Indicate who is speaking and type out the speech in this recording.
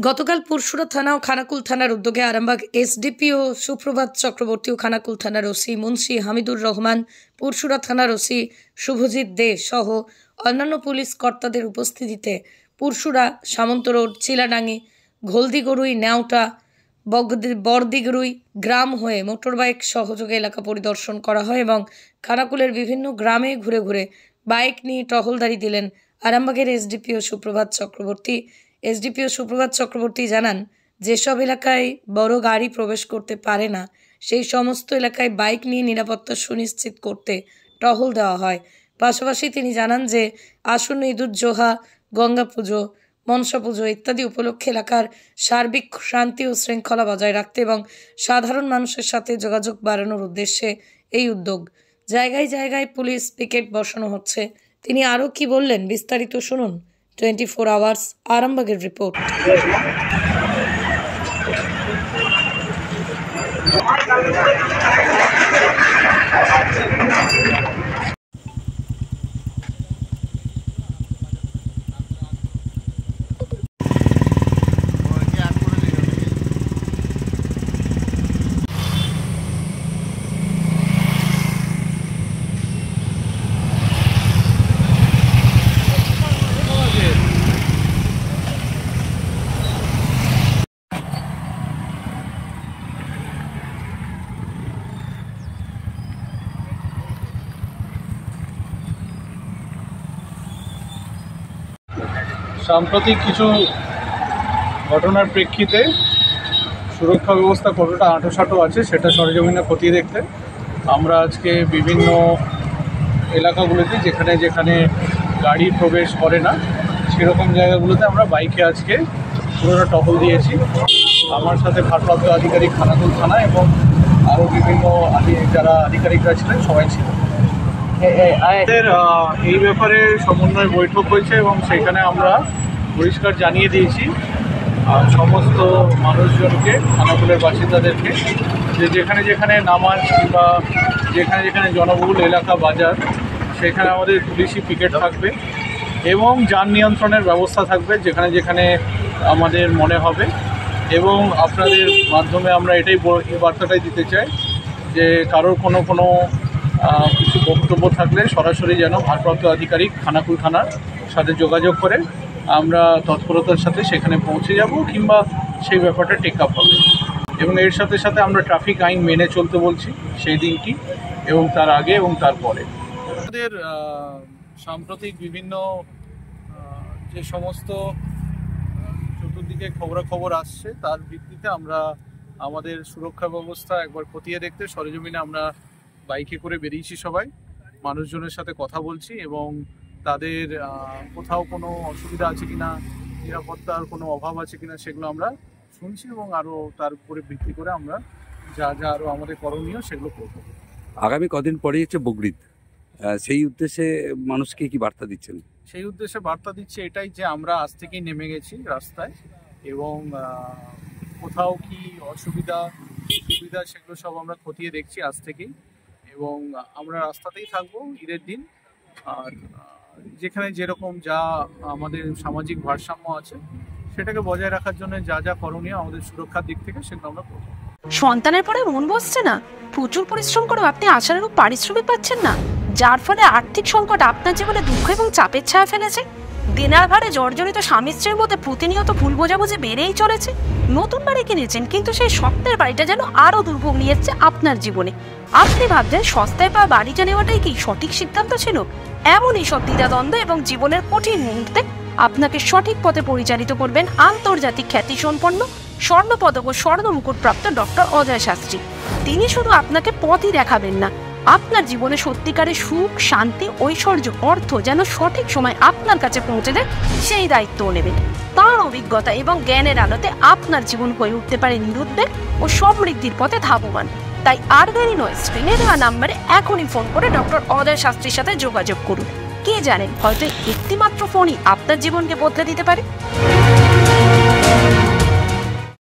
Speaker 1: গতকাল পুরসুরা থানা ও খানাকুল থানার উদ্যোগে আরামবাগ এসডিপিও সুপ্রভাত চক্রবর্তী ও খানাকুল থানার ওসি মুন্সি হামিদুর রহমান, পুরসুরা থানার ওসি শুভজিৎ দে সহ অন্যান্য পুলিশ কর্তাদের উপস্থিতিতে পুরসুরা, সামন্ত রোড, চিলাডাঙ্গি, ঘোলদিগরুই, নেওটা, বড়দিগরুই গ্রাম হয়ে মোটরবাইক সহযোগে এলাকা পরিদর্শন করা হয় এবং খানাকুলের বিভিন্ন গ্রামে ঘুরে ঘুরে বাইক নিয়ে টহলদারি দিলেন আরামবাগের এসডিপিও সুপ্রভাত চক্রবর্তী। এসডিপিও সুপ্রভাত চক্রবর্তী জানান, যেসব এলাকায় বড় গাড়ি প্রবেশ করতে পারে না সেই সমস্ত এলাকায় বাইক নিয়ে নিরাপত্তা সুনিশ্চিত করতে টহল দেওয়া হয়। পাশাপাশি তিনি জানান যে আসন্ন ঈদুল জোহা, গঙ্গা পুজো, মনসা পুজো ইত্যাদি উপলক্ষে এলাকার সার্বিক শান্তি ও শৃঙ্খলা বজায় রাখতে এবং সাধারণ মানুষের সাথে যোগাযোগ বাড়ানোর উদ্দেশ্যে এই উদ্যোগ। জায়গায় জায়গায় পুলিশ পিকেট বসানো হচ্ছে। তিনি আরও কি বললেন বিস্তারিত শুনুন। 24 আওয়ার্স আরামবাগের রিপোর্ট।
Speaker 2: সাম্প্রতিক কিছু ঘটনার প্রেক্ষিতে সুরক্ষা ব্যবস্থা কতটা আঁটোসাঁটো আছে সেটা সরেজমিনে খতিয়ে দেখতে আমরা আজকে বিভিন্ন এলাকাগুলোতে যেখানে যেখানে গাড়ি প্রবেশ করে না সেরকম জায়গাগুলোতে আমরা বাইকে আজকে পুরোটা টহল দিয়েছি। আমার সাথে ভারপ্রাপ্ত আধিকারিক খানাকুল থানা এবং আরও বিভিন্ন যারা আধিকারিকরা ছিলেন সবাই ছিল। এই ব্যাপারে সমন্বয় বৈঠক হয়েছে এবং সেখানে আমরা পরিষ্কার জানিয়ে দিয়েছি সমস্ত মানুষজনকে, খানাকুলের বাসিন্দাদেরকে, যে যেখানে যেখানে নামাজ কিংবা যেখানে যেখানে জনবহুল এলাকা, বাজার, সেখানে আমাদের পুলিশি পিকেট থাকবে এবং যান নিয়ন্ত্রণের ব্যবস্থা থাকবে যেখানে যেখানে আমাদের মনে হবে। এবং আপনাদের মাধ্যমে আমরা এই বার্তাটাই দিতে চাই যে কারোর কোনো কিছু বক্তব্য থাকলে সরাসরি যেন ভারপ্রাপ্ত আধিকারিক খানাকুল থানার সাথে যোগাযোগ করে আমরা তৎপরতার সাথে সেখানে পৌঁছে যাব কিংবা সেই ব্যাপারটা টেক আপ হবে। এবং এর সাথে সাথে আমরা ট্রাফিক আইন মেনে চলতে বলছি সেই দিনটি এবং তার আগে এবং তারপরে। আমাদের সাম্প্রতিক বিভিন্ন যে সমস্ত চতুর্দিকে খবরাখবর আসছে তার ভিত্তিতে আমরা আমাদের সুরক্ষা ব্যবস্থা একবার খতিয়ে দেখতে সরেজমিনে আমরা বাইকে করে বেরিয়েছি, সবাই মানুষজনের সাথে কথা বলছি এবং তাদের কোথাও কোনো অসুবিধা আছে কিনা, নিরাপত্তার কোনো অভাব আছে কিনা সেগুলো আমরা শুনছি এবং আরও তার উপরে ভিত্তি করে আমরা যা যা আরও আমাদের করণীয় সেগুলো করব।
Speaker 3: আগামী কদিন পরেই হচ্ছে বকরিদ, সেই উদ্দেশ্যে মানুষকে কি বার্তা দিচ্ছেন?
Speaker 2: সেই উদ্দেশ্যে বার্তা দিচ্ছে এটাই যে আমরা আজ থেকেই নেমে গেছি রাস্তায় এবং কোথাও কি অসুবিধা সুবিধা সেগুলো সব আমরা খতিয়ে দেখছি আজ থেকেই এবং আমরা রাস্তাতেই থাকবো ঈদের দিন। আর যেখানে যেরকম যা আমাদের সামাজিক ভারসাম্য আছে সেটাকে বজায় রাখার জন্য যা যা করণীয় আমাদের সুরক্ষার দিক থেকে সেগুলো আমরা করবো।
Speaker 4: সন্তানের পরে মন বসছে না, প্রচুর পরিশ্রম করেও আপনি আশানুরূপ পারিশ্রমিক পাচ্ছেন না, যার ফলে আর্থিক সংকট আপনার জীবনে দুঃখ এবং চাপের ছায়া ফেলেছে। দিনার ভারে জর্জরিত স্বামী স্ত্রীর মধ্যে প্রতিনিয়ত ভুল বোঝাবুঝি বেড়েই চলেছে। নতুন বাড়ি কিনেছেন কিন্তু সেই স্বপ্নের বাড়িটা যেন আরো দুর্ভোগ নিয়ে এসেছে আপনার জীবনে। আপনি ভাবছেন সস্তায় পাওয়া বাড়িটা নেওয়াটাই কি সঠিক সিদ্ধান্ত ছিল? এমনই সব দ্বিধাদ্বন্দ্ব এবং জীবনের কঠিন মুহূর্তে আপনাকে সঠিক পথে পরিচালিত করবেন আন্তর্জাতিক খ্যাতিসম্পন্ন স্বর্ণপদক ও স্বর্ণ মুকুটপ্রাপ্ত ডক্টর অজয় শাস্ত্রী। তিনি শুধু আপনাকে পথই দেখাবেন না, আপনার জীবনে সত্যিকারের সুখ, শান্তি, ঐশ্বর্য, অর্থ যেন সঠিক সময় আপনার কাছে পৌঁছে দেয় সেই দায়িত্বও নেবেন। তাঁর অভিজ্ঞতা এবং জ্ঞানের আলোতে আপনার জীবন হয়ে উঠতে পারে নিরুদ্বেগ ও সমৃদ্ধির পথে ধাবমান। তাই আর দেরি নয়, স্ক্রিনে দেওয়া নাম্বারে এখনই ফোন করে ডক্টর অজয় শাস্ত্রীর সাথে যোগাযোগ করুন। কে জানেন, হয়তো একটিমাত্র ফোনই আপনার জীবনকে বদলে দিতে পারে।